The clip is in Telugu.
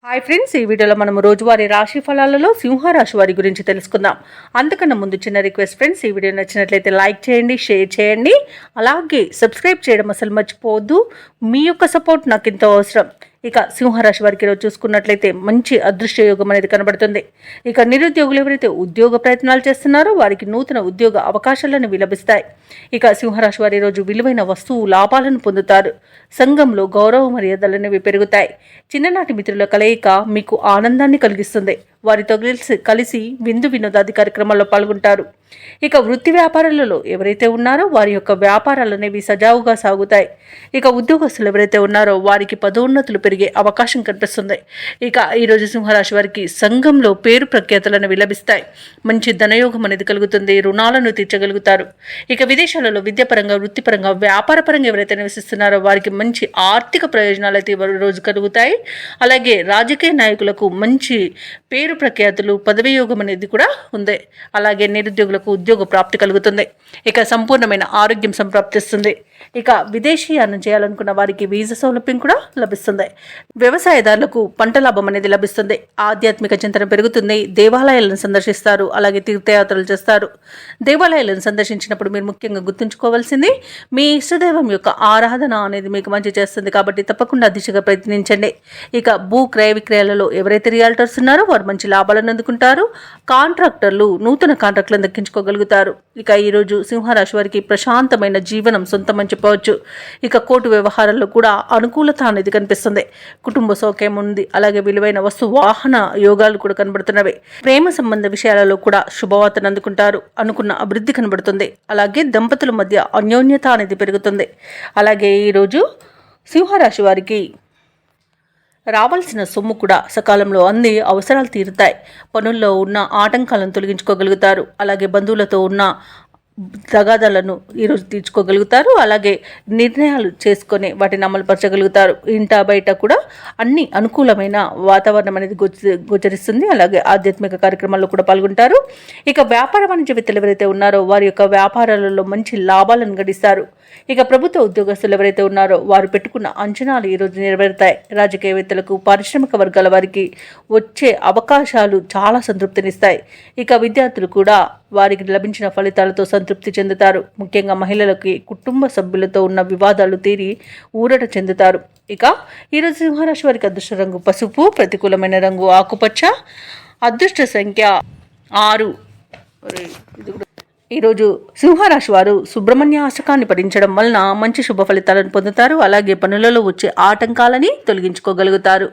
హాయ్ ఫ్రెండ్స్, ఈ వీడియోలో మనం రోజువారీ రాశి ఫలాలలో సింహరాశి వారి గురించి తెలుసుకుందాం. అంతకన్నా ముందు చిన్న రిక్వెస్ట్ ఫ్రెండ్స్, ఈ వీడియో నచ్చినట్లయితే లైక్ చేయండి, షేర్ చేయండి, అలాగే సబ్స్క్రైబ్ చేయడం అసలు మర్చిపోవద్దు. మీ యొక్క సపోర్ట్ నాకు ఎంతో అవసరం. ఇక సింహరాశి వారికి ఈరోజు చూసుకున్నట్లయితే మంచి అదృష్ట యోగం అనేది కనబడుతుంది. ఇక నిరుద్యోగులు ఎవరైతే ఉద్యోగ ప్రయత్నాలు చేస్తున్నారో వారికి నూతన ఉద్యోగ అవకాశాలను విలభిస్తాయి. ఇక సింహరాశి వారి ఈరోజు విలువైన వస్తువు లాభాలను పొందుతారు. సంఘంలో గౌరవ మర్యాదలనేవి పెరుగుతాయి. చిన్ననాటి మిత్రుల కలయిక మీకు ఆనందాన్ని కలిగిస్తుంది. వారితో కలిసి విందు వినోదాది కార్యక్రమాల్లో పాల్గొంటారు. ఇక వృత్తి వ్యాపారాలలో ఎవరైతే ఉన్నారో వారి యొక్క వ్యాపారాలు అనేవి సజావుగా సాగుతాయి. ఇక ఉద్యోగస్తులు ఎవరైతే ఉన్నారో వారికి పదోన్నతులు పెరిగే అవకాశం కనిపిస్తుంది. ఇక ఈరోజు సింహరాశి వారికి సంఘంలో పేరు ప్రఖ్యాతులను విలభిస్తాయి. మంచి ధనయోగం అనేది కలుగుతుంది. రుణాలను తీర్చగలుగుతారు. ఇక విదేశాలలో విద్యాపరంగా, వృత్తిపరంగా, వ్యాపారపరంగా ఎవరైతే నివసిస్తున్నారో వారికి మంచి ఆర్థిక ప్రయోజనాలు అయితే రోజు కలుగుతాయి. అలాగే రాజకీయ నాయకులకు మంచి పేరు ప్రఖ్యాతులు, పదవి యోగం అనేది కూడా ఉంది. అలాగే నిరుద్యోగులకు ఉద్యోగ ప్రాప్తి కలుగుతుంది. ఇక సంపూర్ణమైన ఆరోగ్యం సంప్రాప్తిస్తుంది. ఇక విదేశీయానం చేయాలనుకున్న వారికి వీసా సౌలభ్యం కూడా లభిస్తుంది. వ్యవసాయదారులకు పంట లాభం అనేది లభిస్తుంది. ఆధ్యాత్మిక చింతన పెరుగుతుంది. దేవాలయాలను సందర్శిస్తారు. అలాగే తీర్థయాత్రలు చేస్తారు. దేవాలయాలను సందర్శించినప్పుడు మీరు ముఖ్యంగా గుర్తుంచుకోవాల్సింది మీ ఇష్టదైవం యొక్క ఆరాధన అనేది మీకు మంచి చేస్తుంది. కాబట్టి తప్పకుండా దిశగా ప్రయత్నించండి. ఇక భూ క్రయ విక్రయాలలో ఎవరైతే రియాల్టర్స్ ఉన్నారో వారు మంచి లాభాలను అందుకుంటారు. కాంట్రాక్టర్లు నూతన కాంట్రాక్టులను దక్కించుకోగలుగుతారు. ఇక ఈరోజు సింహరాశి వారికి ప్రశాంతమైన జీవనం సొంతమని చెప్పవచ్చు. ఇక కోర్టు వ్యవహారాల్లో కూడా అనుకూలత అనేది కనిపిస్తుంది. కుటుంబ సౌఖ్యం ఉంది. అలాగే విలువైన వస్తు వాహన యోగాలు కూడా కనబడుతున్నవి. ప్రేమ సంబంధ విషయాలలో కూడా శుభవార్తను అందుకుంటారు. అనుకున్న అభివృద్ధి కనబడుతుంది. అలాగే దంపతుల మధ్య అన్యోన్యత అనేది పెరుగుతుంది. అలాగే ఈరోజు సింహరాశి వారికి రావాల్సిన సొమ్ము కూడా సకాలంలో అంది అవసరాలు తీరుతాయి. పనుల్లో ఉన్న ఆటంకాలను తొలగించుకోగలుగుతారు. అలాగే బంధువులతో ఉన్న తగాదాలను ఈరోజు తీర్చుకోగలుగుతారు. అలాగే నిర్ణయాలు చేసుకొని వాటిని అమలుపరచగలుగుతారు. ఇంట బయట కూడా అన్ని అనుకూలమైన వాతావరణం అనేది గోచరిస్తుంది. అలాగే ఆధ్యాత్మిక కార్యక్రమాల్లో కూడా పాల్గొంటారు. ఇక వ్యాపార వాణిజ్యవేత్తలు ఎవరైతే ఉన్నారో వారి యొక్క వ్యాపారాలలో మంచి లాభాలను గడిస్తారు. ఇక ప్రభుత్వ ఉద్యోగస్తులు ఎవరైతే ఉన్నారో వారు పెట్టుకున్న అంచనాలు ఈరోజు నెరవేరుతాయి. రాజకీయవేత్తలకు, పారిశ్రామిక వర్గాల వారికి వచ్చే అవకాశాలు చాలా సంతృప్తినిస్తాయి. ఇక విద్యార్థులు కూడా వారికి లభించిన ఫలితాలతో సంతృప్తి చెందుతారు. ముఖ్యంగా మహిళలకి కుటుంబ సభ్యులతో ఉన్న వివాదాలు తీరి ఊరట చెందుతారు. ఇక ఈరోజు సింహరాశి వారికి అదృష్ట రంగు పసుపు, ప్రతికూలమైన రంగు ఆకుపచ్చ, అదృష్ట సంఖ్య 6. ఈరోజు సింహరాశి వారు సుబ్రహ్మణ్య అష్టకాన్ని పఠించడం వలన మంచి శుభ ఫలితాలను పొందుతారు. అలాగే పనులలో వచ్చే ఆటంకాలని తొలగించుకోగలుగుతారు.